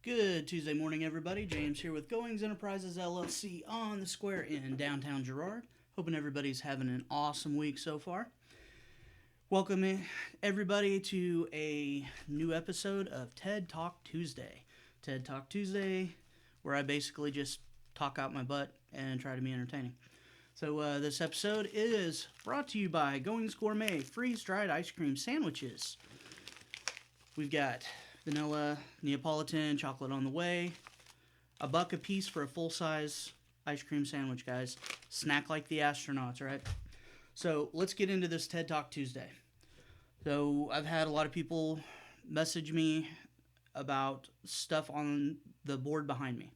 Good Tuesday morning, everybody. James here with Goings Enterprises LLC on the square in downtown Girard. Hoping everybody's having an awesome week so far. Welcome everybody to a new episode of TED Talk Tuesday. TED Talk Tuesday, where I basically just talk out my butt and try to be entertaining. So this episode is brought to you by Goings Gourmet freeze-dried ice cream sandwiches. We've got vanilla, Neapolitan, chocolate on the way. $1 a piece for a full-size ice cream sandwich, guys. Snack like the astronauts, right? So let's get into this TED Talk Tuesday. So I've had a lot of people message me about stuff on the board behind me.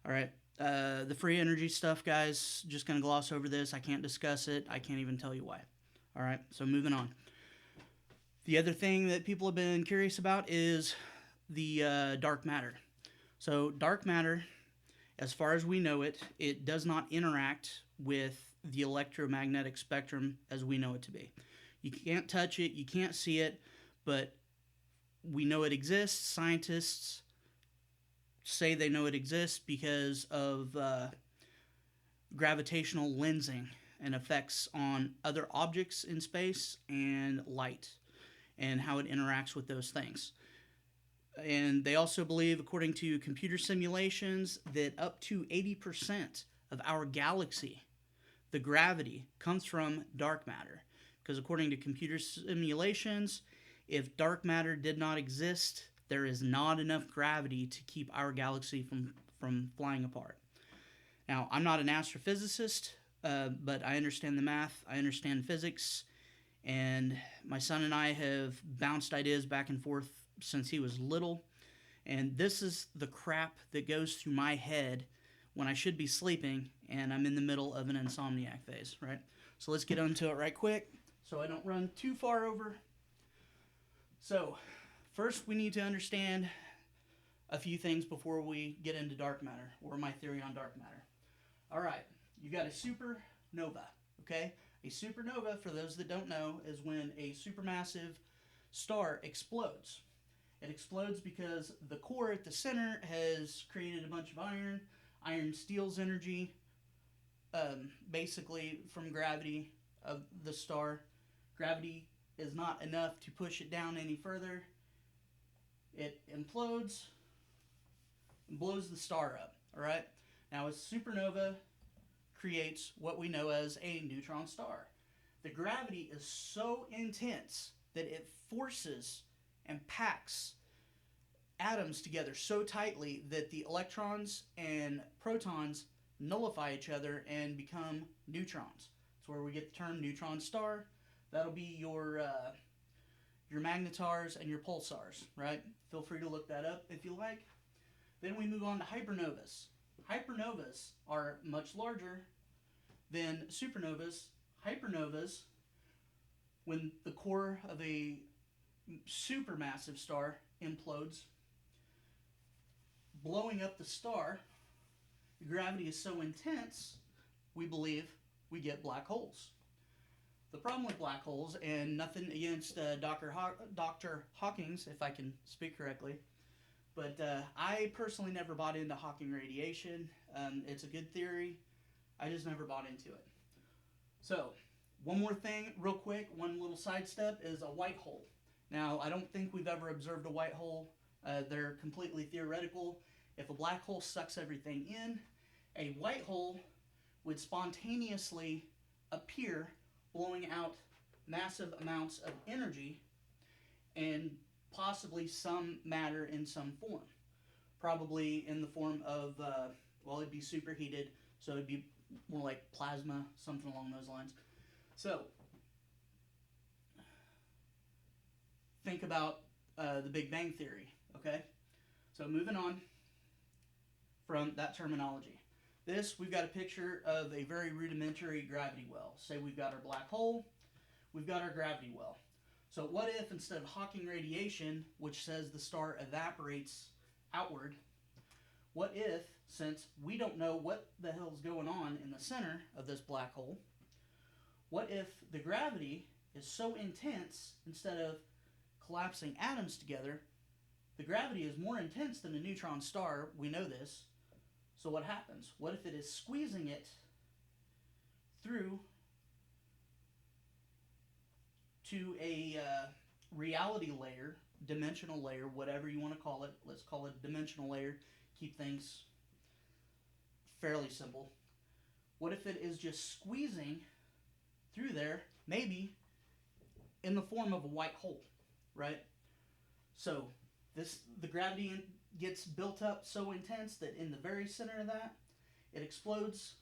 All right. The free energy stuff, guys, just going to gloss over this. I can't discuss it. I can't even tell you why. All right. So moving on. The other thing that people have been curious about is the dark matter. So dark matter, as far as we know it, it does not interact with the electromagnetic spectrum as we know it to be. You can't touch it, you can't see it, but we know it exists. Scientists say they know it exists because of gravitational lensing and effects on other objects in space and light, and how it interacts with those things. And they also believe, according to computer simulations, that up to 80% of our galaxy, the gravity, comes from dark matter. Because according to computer simulations, if dark matter did not exist, there is not enough gravity to keep our galaxy from flying apart. Now, I'm not an astrophysicist, but I understand the math, I understand physics, and my son and I have bounced ideas back and forth since he was little. And this is the crap that goes through my head when I should be sleeping and I'm in the middle of an insomniac phase, right? So let's get into it right quick so I don't run too far over. So first we need to understand a few things before we get into dark matter, or my theory on dark matter. All right, you got a supernova, okay? A supernova, for those that don't know, is when a supermassive star explodes. It explodes because the core at the center has created a bunch of iron. Iron steals energy, basically from gravity of the star. Gravity is not enough to push it down any further. It implodes and blows the star up, all right? Now, a supernova creates what we know as a neutron star. The gravity is so intense that it forces and packs atoms together so tightly that the electrons and protons nullify each other and become neutrons. That's where we get the term neutron star. That'll be your magnetars and your pulsars, right? Feel free to look that up if you like. Then we move on to hypernovas. Hypernovas are much larger than supernovas. Hypernovas, when the core of a supermassive star implodes, blowing up the star, the gravity is so intense, we believe we get black holes. The problem with black holes, and nothing against Dr. Hawkins, if I can speak correctly, but I personally never bought into Hawking radiation. It's a good theory. I just never bought into it. So, one more thing, real quick, one little sidestep is a white hole. Now, I don't think we've ever observed a white hole. They're completely theoretical. If a black hole sucks everything in, a white hole would spontaneously appear, blowing out massive amounts of energy and possibly some matter in some form. Probably in the form of, it'd be superheated, so it'd be more like plasma, something along those lines. So, think about the Big Bang Theory, okay? So moving on from that terminology. We've got a picture of a very rudimentary gravity well. Say we've got our black hole, we've got our gravity well. So what if, instead of Hawking radiation, which says the star evaporates outward, what if, since we don't know what the hell's going on in the center of this black hole, what if the gravity is so intense, instead of collapsing atoms together, The gravity is more intense than a neutron star. We know this. So what happens? What if it is squeezing it through to a reality layer, dimensional layer, whatever you want to call it. Let's call it dimensional layer. Keep things fairly simple. What if it is just squeezing through there, maybe in the form of a white hole, right? So the gravity gets built up so intense that in the very center of that, it explodes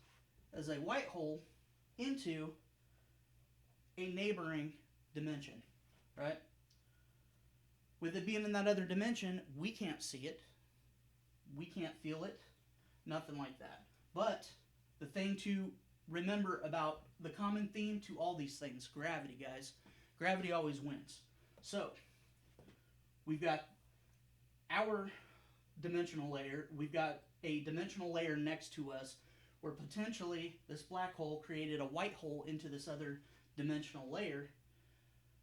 as a white hole into a neighboring dimension, right? With it being in that other dimension, we can't see it, we can't feel it, nothing like that. But the thing to remember about the common theme to all these things, gravity, guys, gravity always wins. So we've got our dimensional layer, we've got a dimensional layer next to us where potentially this black hole created a white hole into this other dimensional layer.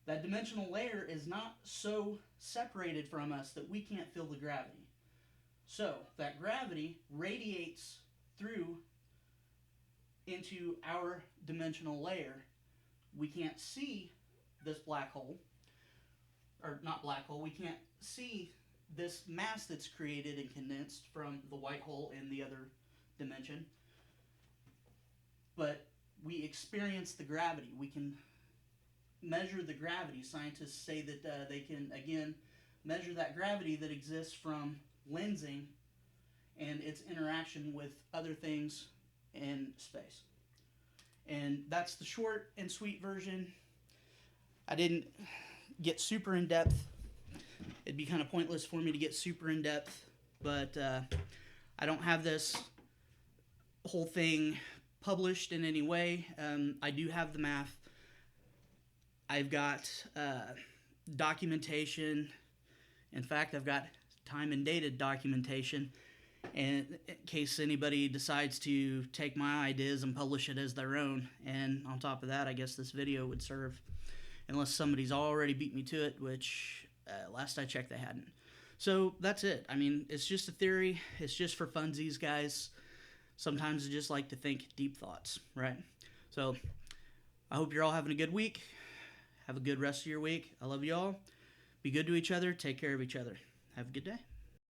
That dimensional layer is not so separated from us that we can't feel the gravity. So that gravity radiates through into our dimensional layer. We can't see this black hole, or not black hole, we can't see this mass that's created and condensed from the white hole in the other dimension, but we experience the gravity. We can measure the gravity. Scientists say that they can, again, measure that gravity that exists from lensing and its interaction with other things in space. And that's the short and sweet version. I didn't get super in depth. It'd be kind of pointless for me to get super in depth, but I don't have this whole thing published in any way. I do have the math. I've got documentation. In fact, I've got time and dated documentation. And in case anybody decides to take my ideas and publish it as their own. And on top of that, I guess this video would serve, unless somebody's already beat me to it, which last I checked they hadn't. So that's it. I mean, it's just a theory. It's just for funsies, guys. Sometimes I just like to think deep thoughts, right? So I hope you're all having a good week. Have a good rest of your week. I love you all. Be good to each other. Take care of each other. Have a good day.